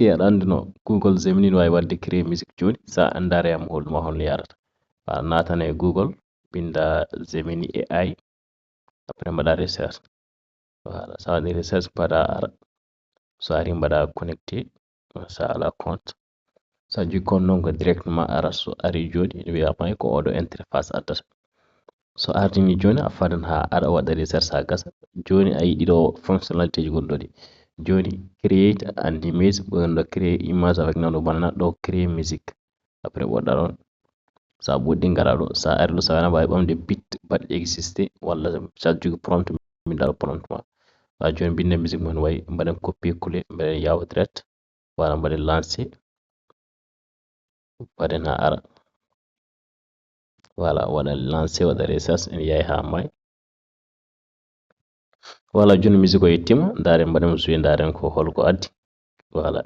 que aɗa andi no Google Gemini no wawi wadde créer musique joni sa andare am holɗuma holno yarata natane Google binda Gemini AI après mbaɗa recherche voilà sa waɗi recherche mbaɗa ara so ari mbaɗa connecté sa ala compte sa jogui compte noon ko directement ara so ari joni wiyama ko oɗo interface addata so ardini joni a fadan ha aɗa waɗa recherche ha gasa joni a yiɗi ɗo fonctionnalité ji gonɗo ɗi joni create an image ɓeɗo créer image avec nano banana ɗo créer musique après woɗɗa ɗon sa ɓoɗɗi gara ɗo sa ari ɗo sa wona mbawi ɓamde bit baɗɗi existé walla sa jogui prompt binda ɗo prompt ma ha joni binde musique mon wayi mbaɗen copier coller mbaɗen yawa direct wala mbaɗen lancé mbaɗen ha ara voilà waɗa lancé waɗa recherche ene yayi ha may voilà joni musique o yettima daren mbaɗen jouer daren ko holko addi voilà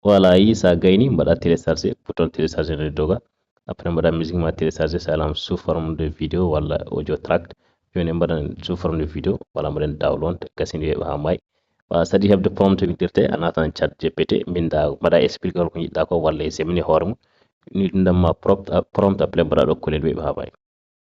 voilà yi sa gayni mbaɗa téléchargé bouton téléchargé ne doga après mbaɗa musique ma téléchargé sa alam sous forme de vidéo walla audio track joni mbaɗan sous forme de vidéo walla mbaɗen download gasini weɓa ha may wala sadi hebde prompt wiɗirte a natan chat gpt binda mbaɗa expliqué holko jiɗɗa ko walla e Gemini hoore mum ni ɗum damma prompt appelé mbaɗa ɗo colel weɓa ha may